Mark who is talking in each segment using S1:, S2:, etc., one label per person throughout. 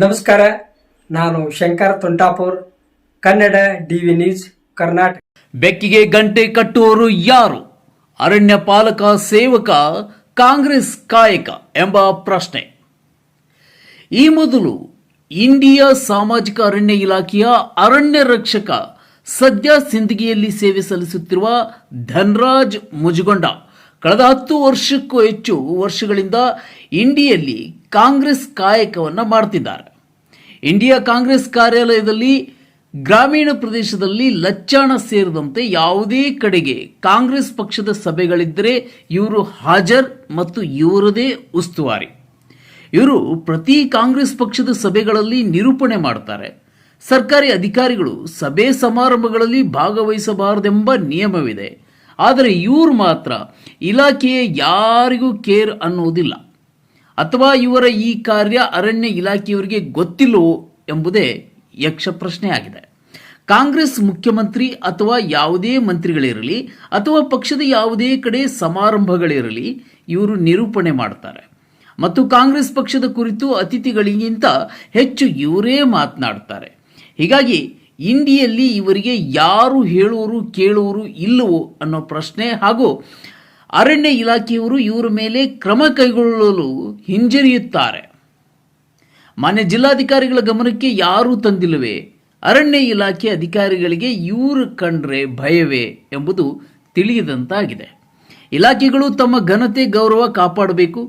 S1: ನಮಸ್ಕಾರ, ನಾನು Shankar ತುಂಟಾಪುರ್, Kannada D V news, Karnataka.
S2: ಬೆಕ್ಕಿಗೆ ಗಂಟೆ ಕಟ್ಟುವವರು ಯಾರು? ಅರಣ್ಯ ಪಾಲಕ, ಸೇವಕ, ಕಾಂಗ್ರೆಸ್ ಕಾಯಕ ಎಂಬ ಪ್ರಶ್ನೆ. ಈ ಮೊದಲು ಇಂಡಿಯಾ ಸಾಮಾಜಿಕ ಅರಣ್ಯ ಇಲಾಖೆಯ ಅರಣ್ಯ ರಕ್ಷಕ, ಸದ್ಯ ಸಿಂದಗಿಯಲ್ಲಿ ಸೇವೆ ಸಲ್ಲಿಸುತ್ತಿರುವ ಧನರಾಜ್ ಮುಜಗೊಂಡ ಕಳೆದ 10 ವರ್ಷಕ್ಕೂ ಹೆಚ್ಚು ವರ್ಷಗಳಿಂದ ಇಂಡಿಯಲ್ಲಿ ಕಾಂಗ್ರೆಸ್ ಕಾಯಕವನ್ನು ಮಾಡ್ತಿದ್ದಾರೆ. ಇಂಡಿಯಾ ಕಾಂಗ್ರೆಸ್ ಕಾರ್ಯಾಲಯದಲ್ಲಿ ಗ್ರಾಮೀಣ ಪ್ರದೇಶದಲ್ಲಿ ಲಚ್ಚಾಣ ಸೇರಿದಂತೆ ಯಾವುದೇ ಕಡೆಗೆ ಕಾಂಗ್ರೆಸ್ ಪಕ್ಷದ ಸಭೆಗಳಿದ್ದರೆ ಇವರು ಹಾಜರ್ ಮತ್ತು ಇವರದೇ ಉಸ್ತುವಾರಿ. ಇವರು ಪ್ರತಿ ಕಾಂಗ್ರೆಸ್ ಪಕ್ಷದ ಸಭೆಗಳಲ್ಲಿ ನಿರೂಪಣೆ ಮಾಡ್ತಾರೆ. ಸರ್ಕಾರಿ ಅಧಿಕಾರಿಗಳು ಸಭೆ ಸಮಾರಂಭಗಳಲ್ಲಿ ಭಾಗವಹಿಸಬಾರದೆಂಬ ನಿಯಮವಿದೆ. ಆದರೆ ಇವರು ಮಾತ್ರ ಇಲಾಖೆಯ ಯಾರಿಗೂ ಕೇರ್ ಅನ್ನುವುದಿಲ್ಲ, ಅಥವಾ ಇವರ ಈ ಕಾರ್ಯ ಅರಣ್ಯ ಇಲಾಖೆಯವರಿಗೆ ಗೊತ್ತಿಲ್ಲವೋ ಎಂಬುದೇ ಯಕ್ಷ ಪ್ರಶ್ನೆಯಾಗಿದೆ. ಕಾಂಗ್ರೆಸ್ ಮುಖ್ಯಮಂತ್ರಿ ಅಥವಾ ಯಾವುದೇ ಮಂತ್ರಿಗಳಿರಲಿ ಅಥವಾ ಪಕ್ಷದ ಯಾವುದೇ ಕಡೆ ಸಮಾರಂಭಗಳಿರಲಿ ಇವರು ನಿರೂಪಣೆ ಮಾಡ್ತಾರೆ ಮತ್ತು ಕಾಂಗ್ರೆಸ್ ಪಕ್ಷದ ಕುರಿತು ಅತಿಥಿಗಳಿಗಿಂತ ಹೆಚ್ಚು ಇವರೇ ಮಾತನಾಡ್ತಾರೆ. ಹೀಗಾಗಿ ಇಂಡಿಯಲ್ಲಿ ಇವರಿಗೆ ಯಾರು ಹೇಳುವರು ಕೇಳುವರು ಇಲ್ಲವೋ ಅನ್ನೋ ಪ್ರಶ್ನೆ ಹಾಗೂ ಅರಣ್ಯ ಇಲಾಖೆಯವರು ಇವರ ಮೇಲೆ ಕ್ರಮ ಕೈಗೊಳ್ಳಲು ಹಿಂಜರಿಯುತ್ತಾರೆ. ಮಾನ್ಯ ಜಿಲ್ಲಾಧಿಕಾರಿಗಳ ಗಮನಕ್ಕೆ ಯಾರೂ ತಂದಿಲ್ಲವೇ? ಅರಣ್ಯ ಇಲಾಖೆ ಅಧಿಕಾರಿಗಳಿಗೆ ಇವರು ಕಂಡ್ರೆ ಭಯವೇ ಎಂಬುದು ತಿಳಿಯದಂತಾಗಿದೆ. ಇಲಾಖೆಗಳು ತಮ್ಮ ಘನತೆ ಗೌರವ ಕಾಪಾಡಬೇಕು.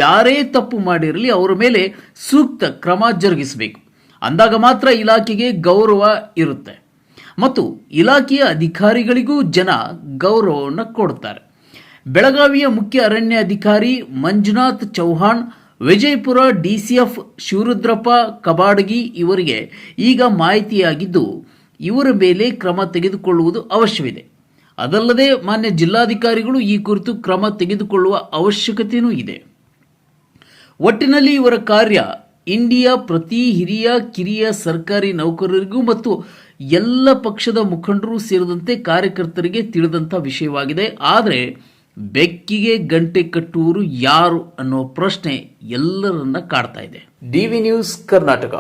S2: ಯಾರೇ ತಪ್ಪು ಮಾಡಿರಲಿ ಅವರ ಮೇಲೆ ಸೂಕ್ತ ಕ್ರಮ ಜರುಗಿಸಬೇಕು. ಅಂದಾಗ ಮಾತ್ರ ಇಲಾಖೆಗೆ ಗೌರವ ಇರುತ್ತೆ ಮತ್ತು ಇಲಾಖೆಯ ಅಧಿಕಾರಿಗಳಿಗೂ ಜನ ಗೌರವವನ್ನು ಕೊಡ್ತಾರೆ. ಬೆಳಗಾವಿಯ ಮುಖ್ಯ ಅರಣ್ಯ ಅಧಿಕಾರಿ ಮಂಜುನಾಥ್ ಚೌಹಾಣ್, ವಿಜಯಪುರ ಡಿಸಿಎಫ್ ಶಿವರುದ್ರಪ್ಪ ಕಬಾಡಗಿ ಇವರಿಗೆ ಈಗ ಮಾಹಿತಿಯಾಗಿದ್ದು ಇವರ ಮೇಲೆ ಕ್ರಮ ತೆಗೆದುಕೊಳ್ಳುವುದು ಅವಶ್ಯವಿದೆ. ಅದಲ್ಲದೆ ಮಾನ್ಯ ಜಿಲ್ಲಾಧಿಕಾರಿಗಳು ಈ ಕುರಿತು ಕ್ರಮ ತೆಗೆದುಕೊಳ್ಳುವ ಅವಶ್ಯಕತೆಯೂ ಇದೆ. ಒಟ್ಟಿನಲ್ಲಿ ಇವರ ಕಾರ್ಯ ಇಂಡಿಯಾ ಪ್ರತಿ ಹಿರಿಯ ಕಿರಿಯ ಸರ್ಕಾರಿ ನೌಕರರಿಗೂ ಮತ್ತು ಎಲ್ಲ ಪಕ್ಷದ ಮುಖಂಡರು ಸೇರಿದಂತೆ ಕಾರ್ಯಕರ್ತರಿಗೆ ತಿಳಿದಂಥ ವಿಷಯವಾಗಿದೆ. ಆದರೆ ಬೆಕ್ಕಿಗೆ ಗಂಟೆ ಕಟ್ಟುವವರು ಯಾರು ಅನ್ನೋ ಪ್ರಶ್ನೆ ಎಲ್ಲರನ್ನ ಕಾಡ್ತಾ ಇದೆ. DV news Karnataka.